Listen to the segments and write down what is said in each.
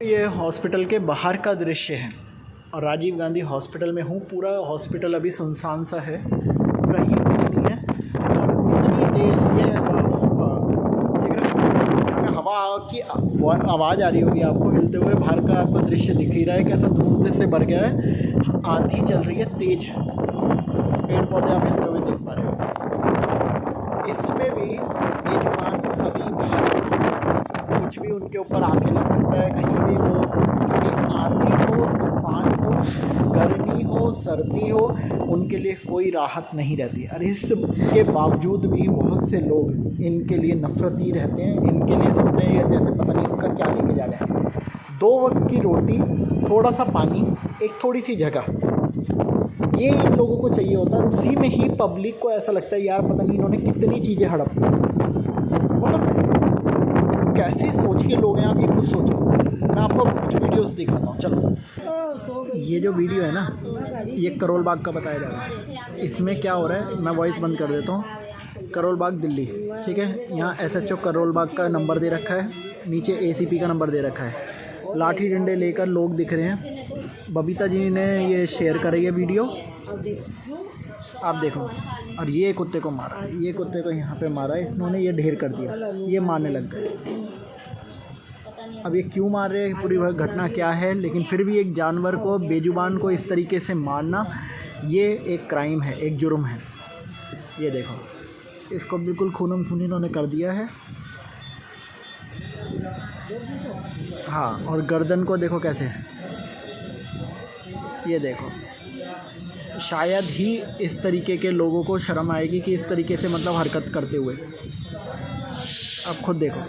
ये हॉस्पिटल के बाहर का दृश्य है और राजीव गांधी हॉस्पिटल में हूँ। पूरा हॉस्पिटल अभी सुनसान सा है, कहीं कुछ नहीं है। और इतनी देर ये देख रहे हो, यहाँ पे हवा की आवाज़ आ रही होगी आपको हिलते हुए। बाहर का आपको दृश्य दिख ही रहा है कैसा धुंध से भर गया है। आंधी चल रही है तेज, पेड़ पौधे आप हिलते हुए देख पा रहे हो। इसमें भी बेजुबान अभी बाहर कुछ भी उनके ऊपर आके लग सकता है कहीं भी वो, क्योंकि आंधी हो, तूफान हो, गर्मी हो, सर्दी हो, उनके लिए कोई राहत नहीं रहती। और इसके बावजूद भी बहुत से लोग इनके लिए नफरती रहते हैं, इनके लिए सोचते हैं जैसे पता नहीं उनका क्या लेके जा रहे हैं। 2 वक्त की रोटी, थोड़ा सा पानी, एक थोड़ी सी जगह, ये इन लोगों को चाहिए होता है। उसी में ही पब्लिक को ऐसा लगता है यार पता नहीं इन्होंने कितनी चीज़ें हड़प ली। मतलब कैसे सोच के लोग हैं आप, ये खुद सोचो। मैं आपको कुछ वीडियोस दिखाता हूँ, चलो। ये जो वीडियो है ना, ये करोल बाग का बताया जा रहा है। इसमें क्या हो रहा है, मैं वॉइस बंद कर देता हूँ। करोल बाग दिल्ली, ठीक है। यहाँ SHO करोल बाग का नंबर दे रखा है, नीचे ACP का नंबर दे रखा है। लाठी डंडे लेकर लोग दिख रहे हैं। बबीता जी ने ये शेयर करी है वीडियो, आप देखो। और ये कुत्ते को मारा, ये कुत्ते को यहाँ पे मारा है इन्होंने, ये ढेर कर दिया, ये मारने लग गए। अब ये क्यों मार रहे हैं, पूरी घटना क्या है, लेकिन फिर भी एक जानवर को, बेजुबान को इस तरीके से मारना, ये एक क्राइम है, एक जुर्म है। ये देखो, इसको बिल्कुल खूनम खूनी इन्होंने कर दिया है। हाँ, और गर्दन को देखो कैसे, ये देखो। शायद ही इस तरीके के लोगों को शर्म आएगी कि इस तरीके से मतलब हरकत करते हुए। अब खुद देखो,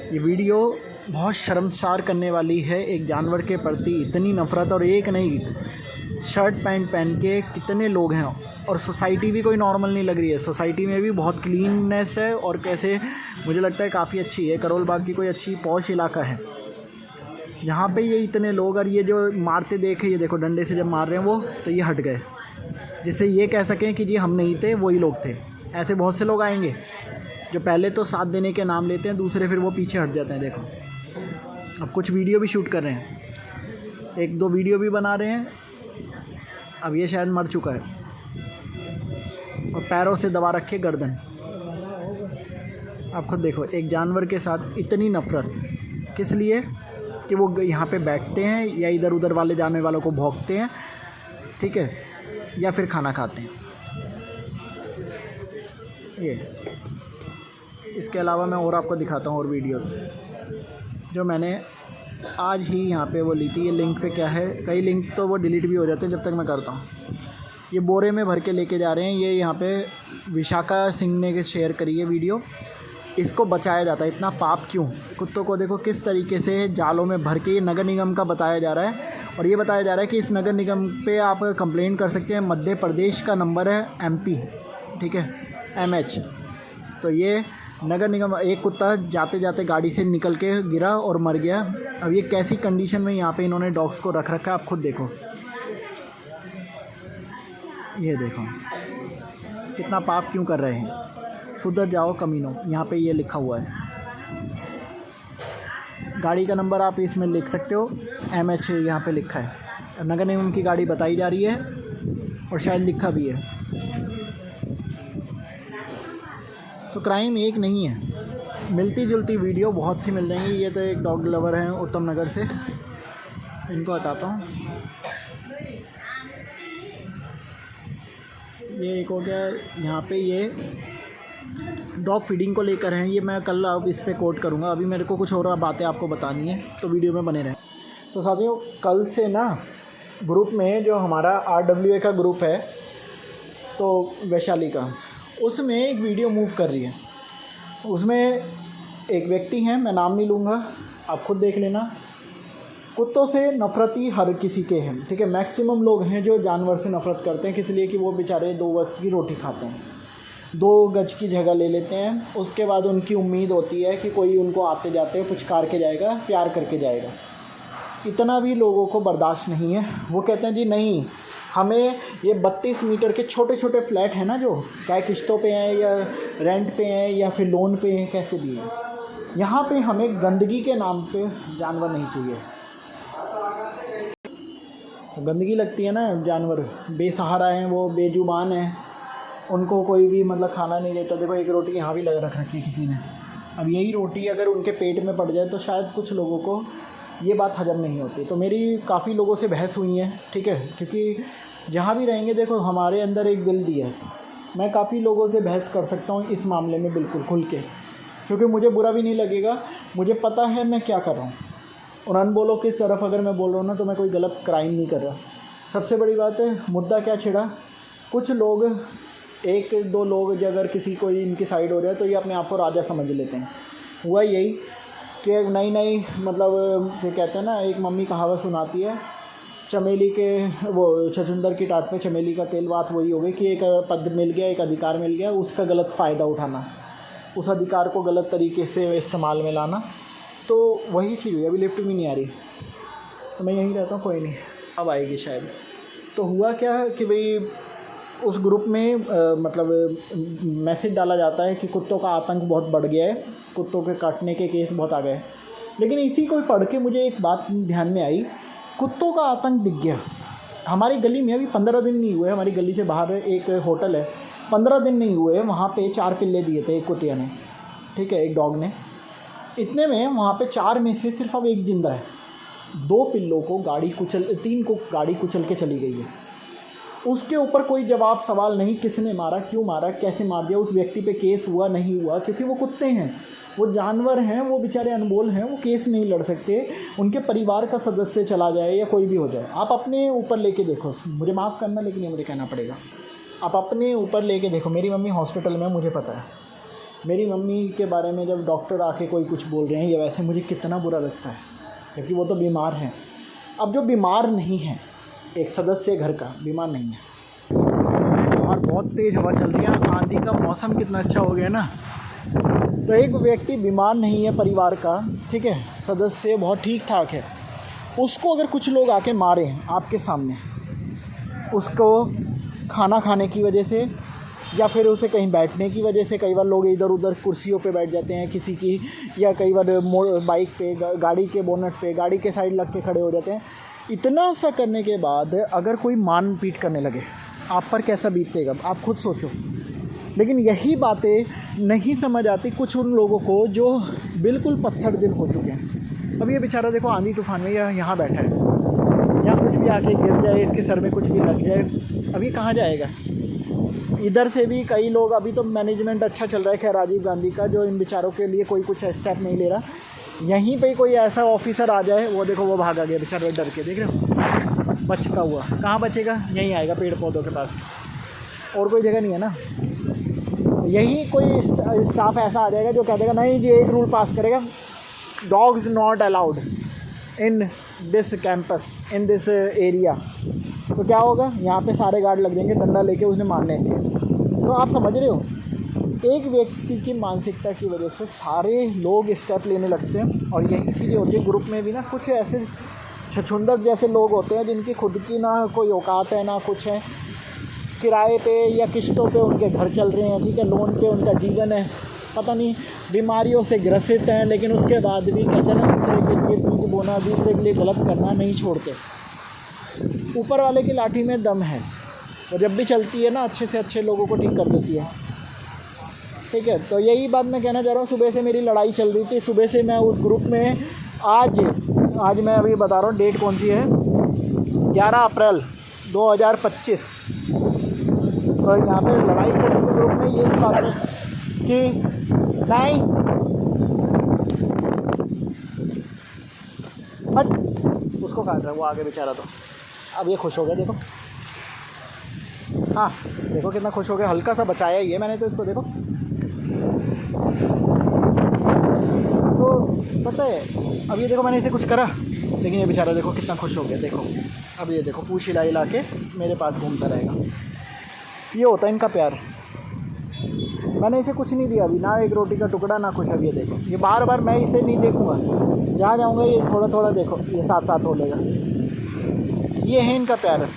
ये वीडियो बहुत शर्मसार करने वाली है। एक जानवर के प्रति इतनी नफ़रत, और एक नहीं, शर्ट पैंट पहन के कितने लोग हैं। और सोसाइटी भी कोई नॉर्मल नहीं लग रही है, सोसाइटी में भी बहुत क्लीननेस है। और कैसे मुझे लगता है काफ़ी अच्छी है, करोल बाग की कोई अच्छी पॉश इलाका है यहाँ पे। ये इतने लोग, और ये जो मारते देखे, ये देखो डंडे से जब मार रहे हैं वो, तो ये हट गए, जिससे ये कह सकें कि जी हम नहीं थे, वही लोग थे। ऐसे बहुत से लोग आएंगे जो पहले तो साथ देने के नाम लेते हैं, दूसरे फिर वो पीछे हट जाते हैं। देखो, अब कुछ वीडियो भी शूट कर रहे हैं, 1-2 वीडियो भी बना रहे हैं। अब ये शायद मर चुका है, और पैरों से दबा रखे गर्दन। आप खुद देखो, एक जानवर के साथ इतनी नफ़रत किस लिए, कि वो यहाँ पे बैठते हैं या इधर उधर वाले जानने वालों को भौंकते हैं, ठीक है, या फिर खाना खाते हैं। ये इसके अलावा मैं और आपको दिखाता हूँ और वीडियोस जो मैंने आज ही यहाँ पे वो ली थी। ये लिंक पे क्या है, कई लिंक तो वो डिलीट भी हो जाते हैं जब तक मैं करता हूँ। ये बोरे में भर के लेके जा रहे हैं। ये यहाँ पे विशाखा सिंह ने शेयर करी है वीडियो। इसको बचाया जाता है, इतना पाप क्यों। कुत्तों को देखो किस तरीके से जालों में भर के, ये नगर निगम का बताया जा रहा है। और ये बताया जा रहा है कि इस नगर निगम पे आप कंप्लेंट कर सकते हैं। मध्य प्रदेश का नंबर है MP, ठीक है, MH। तो ये नगर निगम, एक कुत्ता जाते जाते गाड़ी से निकल के गिरा और मर गया। अब ये कैसी कंडीशन में यहाँ पे इन्होंने डॉग्स को रख रखा है, आप खुद देखो। ये देखो कितना पाप क्यों कर रहे हैं। सुधर जाओ कमीनों, यहाँ पे ये लिखा हुआ है। गाड़ी का नंबर आप इसमें लिख सकते हो, MH यहाँ पे लिखा है। नगर निगम की गाड़ी बताई जा रही है और शायद लिखा भी है। तो क्राइम एक नहीं है, मिलती जुलती वीडियो बहुत सी मिल जाएंगी। ये तो एक डॉग लवर हैं उत्तम नगर से, इनको हटाता हूँ। ये एक हो गया, यहाँ पे ये डॉग फीडिंग को लेकर हैं। ये मैं कल अब इस पे कोट करूँगा, अभी मेरे को कुछ और बातें आपको बतानी है, तो वीडियो में बने रहें। तो साथियों, कल से ना ग्रुप में जो हमारा RWA का ग्रुप है, तो वैशाली का, उसमें एक वीडियो मूव कर रही है। उसमें एक व्यक्ति हैं, मैं नाम नहीं लूँगा, आप खुद देख लेना। कुत्तों से नफ़रती हर किसी के हैं, ठीक है। मैक्सिमम लोग हैं जो जानवर से नफ़रत करते हैं, किस लिए कि वो बेचारे 2 वक्त की रोटी खाते हैं, 2 गज की जगह ले लेते हैं। उसके बाद उनकी उम्मीद होती है कि कोई उनको आते जाते पुचकार के जाएगा, प्यार करके जाएगा। इतना भी लोगों को बर्दाश्त नहीं है। वो कहते हैं जी नहीं, हमें ये 32 मीटर के छोटे छोटे फ्लैट हैं ना, जो क्या किस्तों पे हैं या रेंट पे हैं या फिर लोन पे हैं, कैसे भी हैं, यहाँ पे हमें गंदगी के नाम पे जानवर नहीं चाहिए। तो गंदगी लगती है ना, जानवर बेसहारा हैं, वो बेजुबान हैं, उनको कोई भी मतलब खाना नहीं देता। देखो एक रोटी यहाँ भी लग रख रखी है किसी ने। अब यही रोटी अगर उनके पेट में पड़ जाए तो शायद कुछ लोगों को ये बात हजम नहीं होती। तो मेरी काफ़ी लोगों से बहस हुई है, ठीक है, क्योंकि जहाँ भी रहेंगे देखो हमारे अंदर एक दिल दिया है। मैं काफ़ी लोगों से बहस कर सकता हूँ इस मामले में बिल्कुल खुल के, क्योंकि मुझे बुरा भी नहीं लगेगा, मुझे पता है मैं क्या कर रहा हूँ। और अनबोलो की तरफ अगर मैं बोल रहा हूँ ना तो मैं कोई गलत क्राइम नहीं कर रहा। सबसे बड़ी बात है, मुद्दा क्या छिड़ा, कुछ लोग, एक दो लोग अगर किसी कोई इनकी साइड हो जाए तो ये अपने आप को राजा समझ लेते हैं। हुआ यही कि नई मतलब जो कहते हैं ना, एक मम्मी कहावत सुनाती है, चमेली के वो छछूंदर की टाट पे चमेली का तेल। बात वही हो गई कि एक पद मिल गया, एक अधिकार मिल गया, उसका गलत फ़ायदा उठाना, उस अधिकार को गलत तरीके से इस्तेमाल में लाना। तो वही चीज़ हुई। अभी लिफ्ट भी नहीं आ रही तो मैं यहीं रहता हूँ, कोई नहीं अब आएगी शायद। तो हुआ क्या कि भाई उस ग्रुप में मतलब मैसेज डाला जाता है कि कुत्तों का आतंक बहुत बढ़ गया है, कुत्तों के काटने के केस बहुत आ गए। लेकिन इसी को पढ़ के मुझे एक बात ध्यान में आई, कुत्तों का आतंक दिख गया। हमारी गली में अभी 15 दिन नहीं हुए, हमारी गली से बाहर एक होटल है, 15 दिन नहीं हुए, वहाँ पे 4 पिल्ले दिए थे एक कुतिया ने, ठीक है, एक डॉग ने। इतने में वहाँ पे 4 में से सिर्फ अब 1 जिंदा है। 2 पिल्लों को 3 को गाड़ी कुचल के चली गई है। उसके ऊपर कोई जवाब सवाल नहीं, किसने मारा, क्यों मारा, कैसे मार दिया, उस व्यक्ति पे केस हुआ नहीं हुआ, क्योंकि वो कुत्ते हैं, वो जानवर हैं, वो बेचारे अनमोल हैं, वो केस नहीं लड़ सकते। उनके परिवार का सदस्य चला जाए या कोई भी हो जाए, आप अपने ऊपर लेके देखो। मुझे माफ़ करना लेकिन ये मुझे कहना पड़ेगा, आप अपने ऊपर लेके देखो। मेरी मम्मी हॉस्पिटल में, मुझे पता है मेरी मम्मी के बारे में जब डॉक्टर आके कोई कुछ बोल रहे हैं या वैसे, मुझे कितना बुरा लगता है, क्योंकि वो तो बीमार हैं। अब जो बीमार नहीं है, एक सदस्य घर का बीमार नहीं है, बाहर बहुत तेज़ हवा चल रही है, आंधी का मौसम कितना अच्छा हो गया ना, तो एक व्यक्ति बीमार नहीं है परिवार का, ठीक है, सदस्य बहुत ठीक ठाक है, उसको अगर कुछ लोग आके मारें आपके सामने, उसको खाना खाने की वजह से या फिर उसे कहीं बैठने की वजह से, कई बार लोग इधर उधर कुर्सियों पे बैठ जाते हैं किसी की, या कई बार बाइक पे, गाड़ी के बोनट पे, गाड़ी के साइड लग के खड़े हो जाते हैं। इतना सा करने के बाद अगर कोई मान पीट करने लगे, आप पर कैसा बीतेगा आप खुद सोचो। लेकिन यही बातें नहीं समझ आती कुछ उन लोगों को जो बिल्कुल पत्थर दिल हो चुके हैं। अब ये बेचारा देखो आंधी तूफान में यहाँ बैठा है, यहाँ कुछ भी आके गिर जाए, इसके सर में कुछ भी लग जाए, अब ये कहाँ जाएगा। इधर से भी कई लोग, अभी तो मैनेजमेंट अच्छा चल रहा है खैर राजीव गांधी का, जो इन बेचारों के लिए कोई कुछ स्टेप नहीं ले रहा। यहीं पे कोई ऐसा ऑफिसर आ जाए, वो देखो वो भागा गया बेचारा डर के, देख रहे हो, बचका हुआ, कहाँ बचेगा, यहीं आएगा पेड़ पौधों के पास, और कोई जगह नहीं है ना। यही कोई स्टाफ ऐसा आ जाएगा जो कह देगा नहीं जी, एक रूल पास करेगा, dogs not allowed in this campus, in this area. तो क्या होगा, यहाँ पे सारे गार्ड लग जाएंगे डंडा लेके उसने मारने के लिए। तो आप समझ रहे हो, एक व्यक्ति की मानसिकता की वजह से सारे लोग स्टेप लेने लगते हैं। और यही चीज़ें होती है ग्रुप में भी ना, कुछ ऐसे छछूंदर जैसे लोग होते हैं जिनकी खुद की ना कोई औकात है ना कुछ है, किराए पे या किस्तों पे उनके घर चल रहे हैं, ठीक है, लोन पे उनका जीवन है, पता नहीं बीमारियों से ग्रसित हैं, लेकिन उसके बाद भी कहते हैं ना, दूसरे के लिए बीज बोना, दूसरे के लिए गलत करना नहीं छोड़ते। ऊपर वाले की लाठी में दम है, और जब भी चलती है ना अच्छे से अच्छे लोगों को ठीक कर देती है, ठीक है। तो यही बात मैं कहना चाह रहा हूँ। सुबह से मेरी लड़ाई चल रही थी, सुबह से मैं उस ग्रुप में, आज मैं अभी बता रहा हूँ डेट कौन सी है, 11 अप्रैल 2025। तो यहाँ पे लड़ाई चल रही थी ग्रुप में ये बात है कि नहीं हट, उसको काट रहा है वो आगे बेचारा। तो अब ये खुश हो गया, देखो, हाँ देखो कितना खुश हो गया, हल्का सा बचाया ही है मैंने तो इसको, देखो। तो पता है, अब ये देखो मैंने इसे कुछ करा, लेकिन ये बेचारा देखो कितना खुश हो गया, देखो। अब ये देखो पूछ हिला के मेरे पास घूमता रहेगा। ये होता है इनका प्यार। मैंने इसे कुछ नहीं दिया अभी, ना एक रोटी का टुकड़ा ना कुछ। अब ये देखो, ये बार बार मैं इसे नहीं देखूँगा, जहाँ जाऊँगा ये थोड़ा थोड़ा देखो ये साथ साथ हो लेगा। ये है इनका प्यार।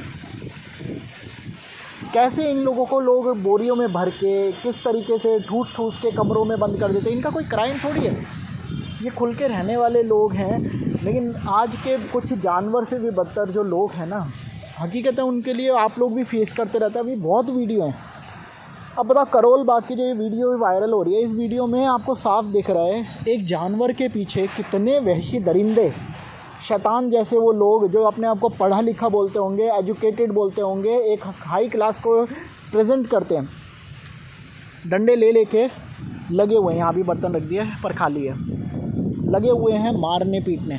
कैसे इन लोगों को लोग बोरियों में भर के किस तरीके से ठूस ठूस के कमरों में बंद कर देते हैं। इनका कोई क्राइम थोड़ी है, ये खुल के रहने वाले लोग हैं, लेकिन आज के कुछ जानवर से भी बदतर जो लोग हैं ना, हकीकत है उनके लिए आप लोग भी फेस करते रहते हैं। अभी बहुत वीडियो हैं। अब बताओ करोल बाग की जो ये वीडियो वायरल हो रही है, इस वीडियो में आपको साफ दिख रहा है एक जानवर के पीछे कितने वहशी दरिंदे, शैतान जैसे वो लोग जो अपने आप को पढ़ा लिखा बोलते होंगे, एजुकेटेड बोलते होंगे, एक हाई क्लास को प्रेजेंट करते हैं, डंडे ले लेके लगे हुए हैं। यहाँ भी बर्तन रख दिया है पर खाली है, लगे हुए हैं मारने पीटने।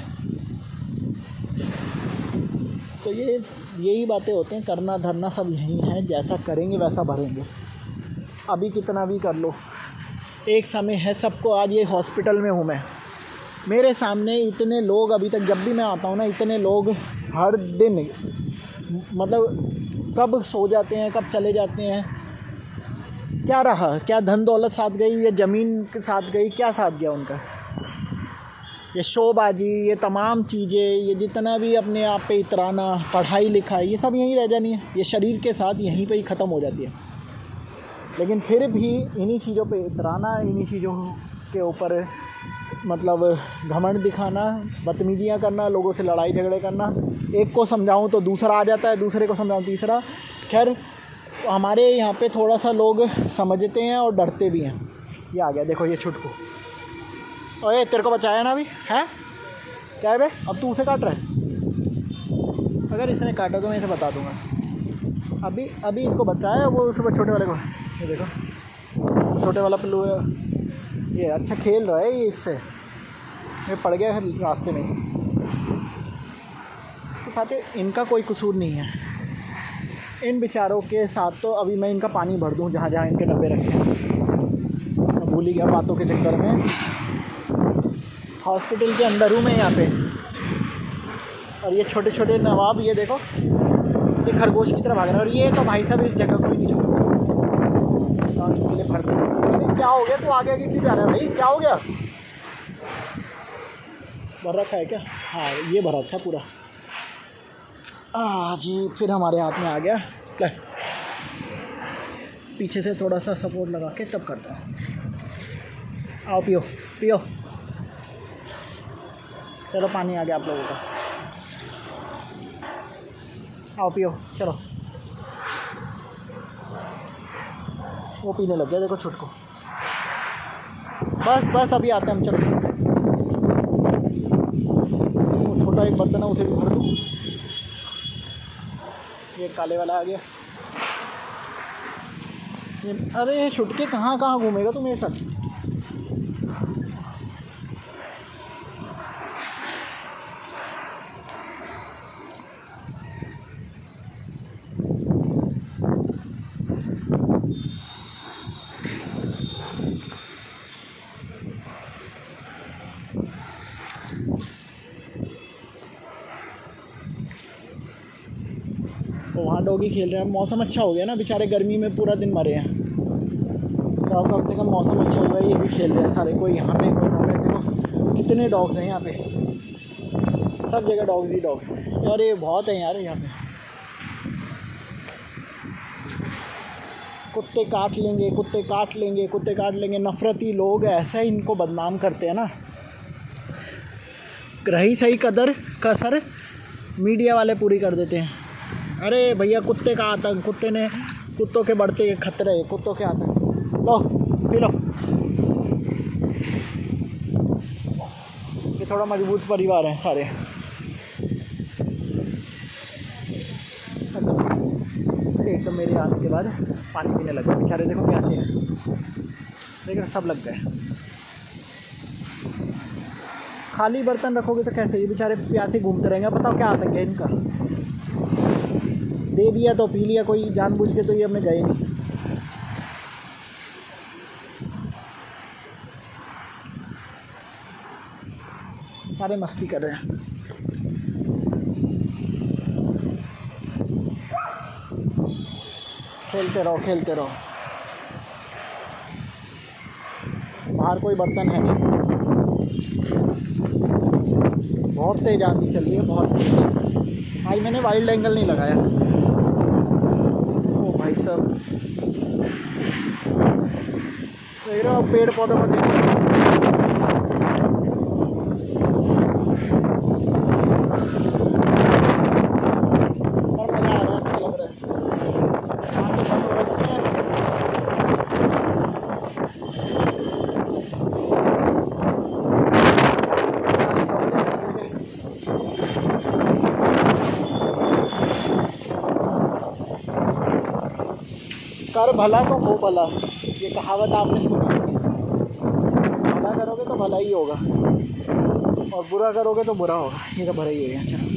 तो यही बातें होते हैं, करना धरना सब यही है, जैसा करेंगे वैसा भरेंगे। अभी कितना भी कर लो, एक समय है सबको। आज ये हॉस्पिटल में हूँ मैं, मेरे सामने इतने लोग, अभी तक जब भी मैं आता हूँ ना, इतने लोग हर दिन, मतलब कब सो जाते हैं कब चले जाते हैं। क्या रहा, क्या धन दौलत साथ गई, ये ज़मीन के साथ गई, क्या साथ गया उनका? ये शोबाजी, ये तमाम चीज़ें, ये जितना भी अपने आप पे इतराना, पढ़ाई लिखाई, ये सब यहीं रह जानी है। ये शरीर के साथ यहीं पे ही ख़त्म हो जाती है। लेकिन फिर भी इन्हीं चीज़ों पे इतराना, इन्हीं चीज़ों के ऊपर मतलब घमंड दिखाना, बदतमीजियाँ करना, लोगों से लड़ाई झगड़े करना। एक को समझाऊं तो दूसरा आ जाता है, दूसरे को समझाऊं तीसरा। खैर हमारे यहाँ पे थोड़ा सा लोग समझते हैं और डरते भी हैं। ये आ गया देखो, ये छुटकू। ओए तेरे को बचाया ना अभी, है क्या है बे? अब तू उसे काट रहा है। अगर इसने काटा तो मैं इसे बता दूँगा। अभी इसको बचाया, वो उस छोटे वाले को, ये देखो छोटे वाला पिल्लू है ये, अच्छा खेल रहा है ये इससे, ये पड़ गया है रास्ते में। तो साथ ही इनका कोई कसूर नहीं है, इन बेचारों के साथ। तो अभी मैं इनका पानी भर दूँ जहाँ जहाँ इनके डब्बे रखे हैं। मैं भूल ही गया बातों के चक्कर में। हॉस्पिटल के अंदर हूँ मैं यहाँ पे, और ये छोटे छोटे नवाब, ये देखो ये खरगोश की तरह भाग रहा है। और ये तो भाई साहब इस जगह को ही नहीं छोड़ते। क्या हो गया, तू आगे आगे क्यों जा रहा है भाई, क्या हो गया? भर रखा है क्या? हाँ ये भर रखा है पूरा। जी फिर हमारे हाथ में आ गया। ले पीछे से थोड़ा सा सपोर्ट लगा के तब करता हूँ। आओ पियो पियो। चलो पानी आ गया आप लोगों का, आओ पियो चलो। वो पीने लग गया देखो छुटको। बस अभी आते हैं हम, चलो। वो छोटा एक बर्तन है उसे भी भर दूँ। ये काले वाला आ गया। अरे छुटके कहाँ घूमेगा तू मेरे साथ? तो वहाँ डॉगी खेल रहे हैं। मौसम अच्छा हो गया ना, बेचारे गर्मी में पूरा दिन मरे हैं, तो अब कम से कम मौसम अच्छा हुआ है, ये भी खेल रहे हैं सारे। कोई यहाँ पे कोई वहाँ पे। देखो कितने डॉग्स हैं यहाँ पे, सब जगह डॉग्स ही डॉग यार। ये बहुत है यार यहाँ पे। कुत्ते काट लेंगे, कुत्ते काट लेंगे, कुत्ते काट लेंगे। नफरती लोग ऐसा इनको बदनाम करते हैं ना। रही सही कदर कसर मीडिया वाले पूरी कर देते हैं। अरे भैया कुत्ते का आतंक, कुत्तों के बढ़ते खतरे, कुत्तों के आतंक। लो पी लो। ये थोड़ा मजबूत परिवार है सारे। एकदम मेरे आने के बाद पानी पीने लगे बेचारे। देखो प्यासे हैं, लेकिन सब लग गए। खाली बर्तन रखोगे तो कैसे, ये बेचारे प्यासे घूमते रहेंगे। बताओ क्या आतंक है इनका। दे दिया तो पी लिया, कोई जानबूझ के तो ये हमने गए नहीं। सारे मस्ती कर रहे हैं। खेलते रहो। बाहर कोई बर्तन है नहीं। बहुत तेज आंधी चल रही है, बहुत। आज मैंने वाइल्ड एंगल नहीं लगाया। ओ भाई साहब, पेड़ पौधों में देखो। कर भला तो हो भला, ये कहावत आपने सुनी होगी। भला करोगे तो भला ही होगा और बुरा करोगे तो बुरा होगा, ये तो बुरा ही है। चलो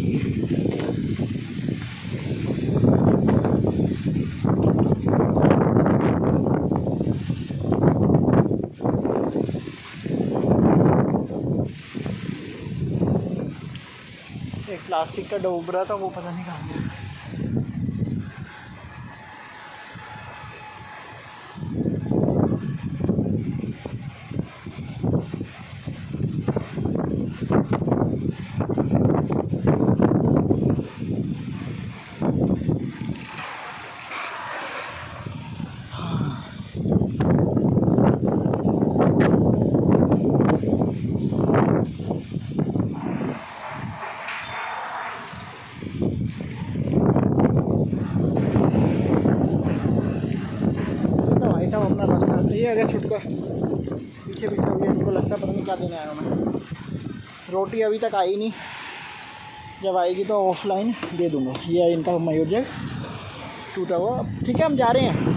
एक प्लास्टिक का डूब रहा था, वो पता नहीं कहाँ गया। अपना रास्ता ये अगर छुटका पीछे पीछे हो गया, हमको लगता है पता नहीं क्या देने आया मैं। रोटी अभी तक आई नहीं, जब आएगी तो ऑफलाइन दे दूँगा। ये इनका मयूर जग टूटा हुआ। ठीक है हम जा रहे हैं,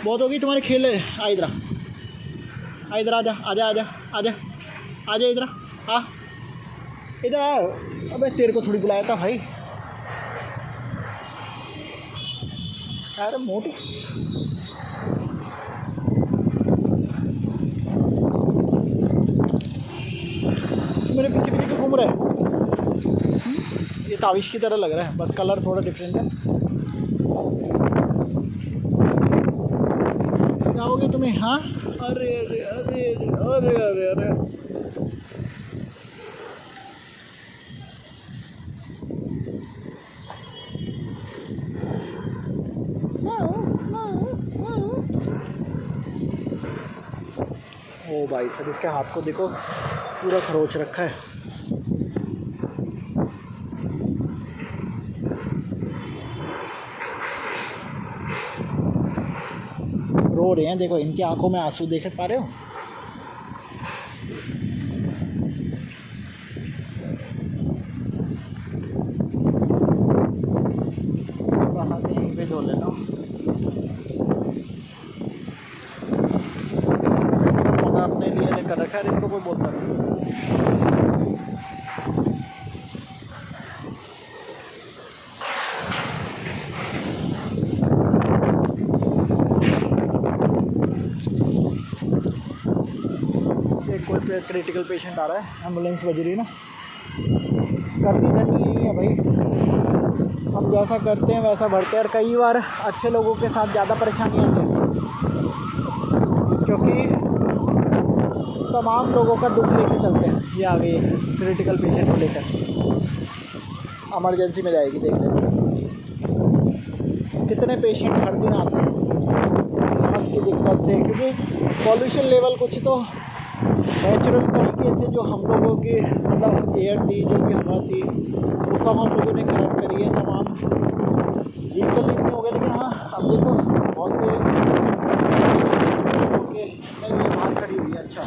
बहुत होगी तुम्हारे खेल है। आ इधर आ, इधर आजा आजा आजा आजा आजा इधर आ, इधर आ। अबे तेरे को थोड़ी बुलाया था भाई। अरे मोटू मेरे पीछे पीछे क्यों घूम रहा है? ये ताविश की तरह लग रहा है, बस कलर थोड़ा डिफरेंट है। क्या हो गया तुम्हें? हाँ अरे अरे अरे अरे अरे अरे ओ भाई सर, इसके हाथ को देखो पूरा खरोच रखा है। रो रहे हैं, देखो इनकी आंखों में आंसू देख पा रहे हो। यहीं पे धो लेना। अपने लिए कर रखा है, इसको कोई बोलता नहीं। एक कोई क्रिटिकल पेशेंट आ रहा है, एम्बुलेंस बज रही ना। करनी धरनी यही है भाई, हम जैसा करते हैं वैसा भरते हैं। और कई बार अच्छे लोगों के साथ ज़्यादा परेशानी आती है, क्योंकि तमाम लोगों का दुख लेके चलते हैं। ये आ गई क्रिटिकल पेशेंट को लेकर, इमरजेंसी में जाएगी। देख लेना कितने पेशेंट हर दिन आते हैं सांस की दिक्कत से, क्योंकि पॉल्यूशन लेवल कुछ तो नेचुरल तरीके से जो हम लोगों की मतलब एयर थी, जो भी हवा थी, वो सब हम लोगों ने खराब करी है। तमाम व्हीकल इतने हो गए, लेकिन हाँ अब देखो बहुत से ओके नहीं, ये बाहर खड़ी हुई है। अच्छा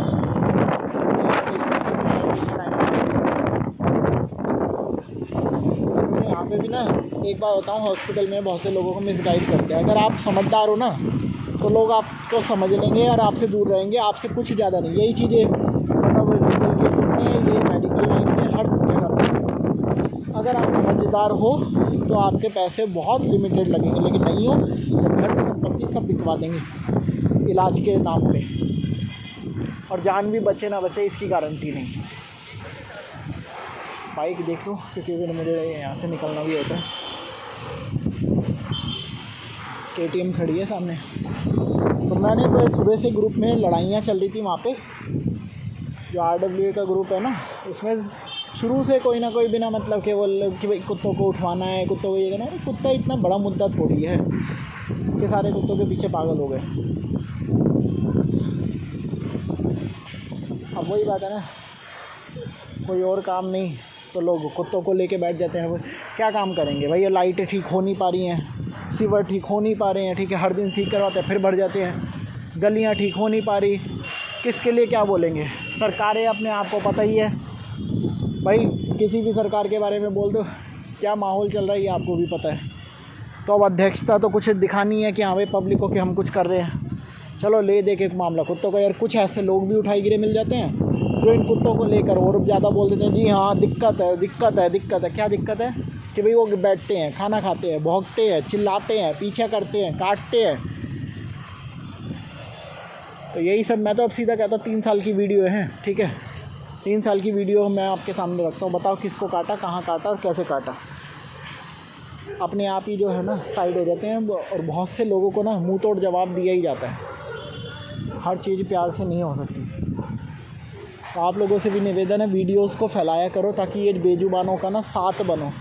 यहाँ पे भी ना एक बात बताऊँ, हॉस्पिटल में बहुत से लोगों को मिसगाइड करते हैं। अगर आप समझदार हो ना तो लोग आपको समझ लेंगे और आपसे दूर रहेंगे, आपसे कुछ ज़्यादा नहीं। यही चीज़ें मतलब लीगल केसेस में, ये मेडिकल लाइन में, हर जगह पर अगर आप समझदार हो तो आपके पैसे बहुत लिमिटेड लगेंगे, लेकिन नहीं हो तो घर की संपत्ति सब बिकवा देंगे इलाज के नाम पे, और जान भी बचे ना बचे इसकी गारंटी नहीं। बाइक देख लो, क्योंकि मुझे यहाँ से निकलना भी होता है। KTM खड़ी है सामने। तो मैंने सुबह से ग्रुप में लड़ाइयाँ चल रही थी वहाँ पे, जो RWA का ग्रुप है ना, उसमें शुरू से कोई ना कोई बिना मतलब के बोल कि भाई कुत्तों को उठवाना है, कुत्तों को ये करना है। कुत्ता इतना बड़ा मुद्दा थोड़ी है कि सारे कुत्तों के पीछे पागल हो गए। अब वही बात है ना, कोई और काम नहीं तो लोग कुत्तों को लेके बैठ जाते हैं। क्या काम करेंगे भाई? ये लाइटें ठीक हो नहीं पा रही हैं, सीवर ठीक हो नहीं पा रहे हैं, ठीक है, हर दिन ठीक करवाते हैं फिर बढ़ जाते हैं। गलियां ठीक हो नहीं पा रही, किसके लिए क्या बोलेंगे? सरकारें अपने आप को पता ही है भाई, किसी भी सरकार के बारे में बोल दो क्या माहौल चल रहा है, ये आपको भी पता है। तो अब अध्यक्षता तो कुछ दिखानी है कि हाँ भाई पब्लिक को कि हम कुछ कर रहे हैं। चलो ले दे के एक मामला कुत्तों का, यार कुछ ऐसे लोग भी उठाई गिरे मिल जाते हैं जो इन कुत्तों को लेकर और ज़्यादा बोल देते हैं जी हाँ दिक्कत है दिक्कत है दिक्कत है। क्या दिक्कत है कि भाई वो बैठते हैं, खाना खाते हैं, भौंकते हैं, चिल्लाते हैं, पीछा करते हैं, काटते हैं। तो यही सब मैं तो अब सीधा कहता हूँ 3 साल की वीडियो है, ठीक है, 3 साल की वीडियो मैं आपके सामने रखता हूँ। बताओ किसको काटा, कहाँ काटा और कैसे काटा। अपने आप ही जो है ना साइड हो जाते हैं और बहुत से लोगों को ना मुंह तोड़ जवाब दिया ही जाता है। हर चीज़ प्यार से नहीं हो सकती। तो आप लोगों से भी निवेदन है वीडियोस को फैलाया करो ताकि ये बेजुबानों का ना साथ बनो।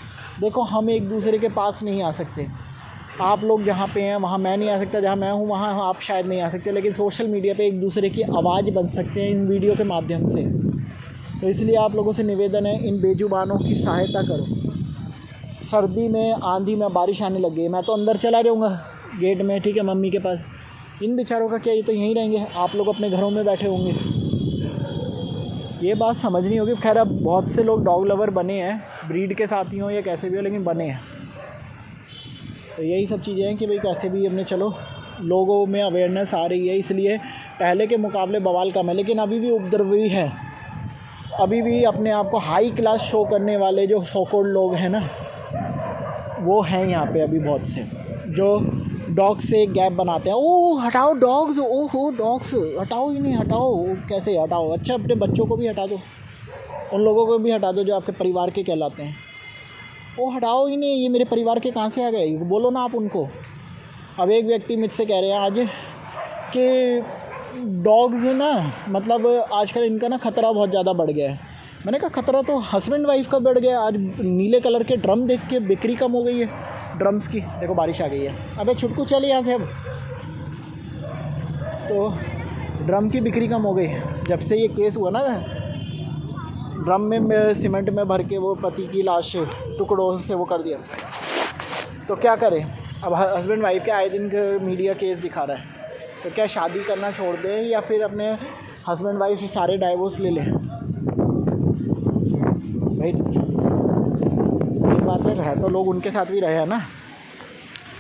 देखो हम एक दूसरे के पास नहीं आ सकते, आप लोग जहाँ पे हैं वहाँ मैं नहीं आ सकता, जहाँ मैं हूँ वहाँ आप शायद नहीं आ सकते, लेकिन सोशल मीडिया पे एक दूसरे की आवाज़ बन सकते हैं इन वीडियो के माध्यम से। तो इसलिए आप लोगों से निवेदन है इन बेजुबानों की सहायता करो। सर्दी में, आंधी में, बारिश आने लग गई, मैं तो अंदर चला जाऊँगा गेट में, ठीक है, मम्मी के पास। इन बेचारों का क्या, ये तो यहीं रहेंगे, आप लोग अपने घरों में बैठे होंगे। ये बात समझनी होगी। खैर अब बहुत से लोग डॉग लवर बने हैं, ब्रीड के साथ ही हों या कैसे भी हो, लेकिन बने हैं। तो यही सब चीज़ें हैं कि भाई कैसे भी हमने, चलो लोगों में अवेयरनेस आ रही है, इसलिए पहले के मुकाबले बवाल कम है। लेकिन अभी भी उपद्रवी है, अभी भी अपने आप को हाई क्लास शो करने वाले जो सो कॉल्ड लोग हैं ना, वो हैं यहाँ पे अभी बहुत से, जो डॉग से गैप बनाते हैं। ओह हटाओ डॉग्स, ओहो डॉग्स हटाओ ही नहीं, हटाओ कैसे हटाओ। अच्छा अपने बच्चों को भी हटा दो, उन लोगों को भी हटा दो जो आपके परिवार के कहलाते हैं। वो हटाओ ही नहीं, ये मेरे परिवार के कहाँ से आ गए, बोलो ना आप उनको। अब एक व्यक्ति मुझसे कह रहे हैं आज कि डॉग्स ना मतलब आजकल इनका ना ख़तरा बहुत ज़्यादा बढ़ गया है। मैंने कहा ख़तरा तो हस्बैंड वाइफ का बढ़ गया। आज नीले कलर के ड्रम देख के बिक्री कम हो गई है ड्रम्स की। देखो बारिश आ गई है, अबे छुटकू चले यहाँ से। अब तो ड्रम की बिक्री कम हो गई जब से ये केस हुआ ना, ड्रम में सीमेंट में भर के वो पति की लाश टुकड़ों से वो कर दिया। तो क्या करें, अब हस्बैंड वाइफ के आए दिन मीडिया केस दिखा रहा है। तो क्या शादी करना छोड़ दें या फिर अपने हस्बैंड वाइफ से सारे डाइवोर्स ले लें? भाई ये बात है तो लोग उनके साथ भी रहे हैं ना,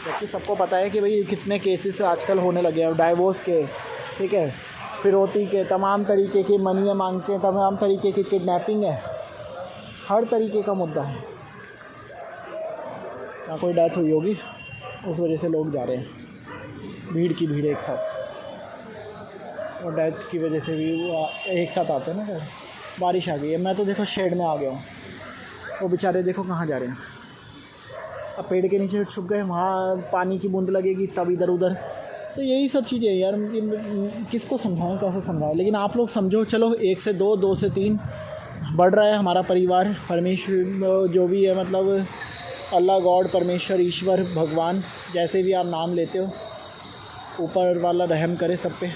जबकि सबको पता है कि भाई कितने केसेस आजकल होने लगे हैं डाइवोर्स के, ठीक है, फिरौती के, तमाम तरीके की मनियाँ मांगते हैं, तमाम तरीके की किडनैपिंग है, हर तरीके का मुद्दा है। ना कोई डेथ हुई होगी, उस वजह से लोग जा रहे हैं, भीड़ की भीड़ एक साथ, और डेथ की वजह से भी वो एक साथ आते हैं ना। बारिश आ गई है, मैं तो देखो शेड में आ गया हूँ, वो बेचारे देखो कहाँ जा रहे हैं। अब पेड़ के नीचे छुप गए, वहाँ पानी की बूंद लगेगी तब इधर उधर। तो यही सब चीज़ें यार, किसको समझाएं, कैसे समझाएं। लेकिन आप लोग समझो, चलो 1 से 2, 2 से 3 बढ़ रहा है हमारा परिवार। परमेश्वर जो भी है, मतलब अल्लाह, गॉड, परमेश्वर, ईश्वर, भगवान, जैसे भी आप नाम लेते हो, ऊपर वाला रहम करे सब पे।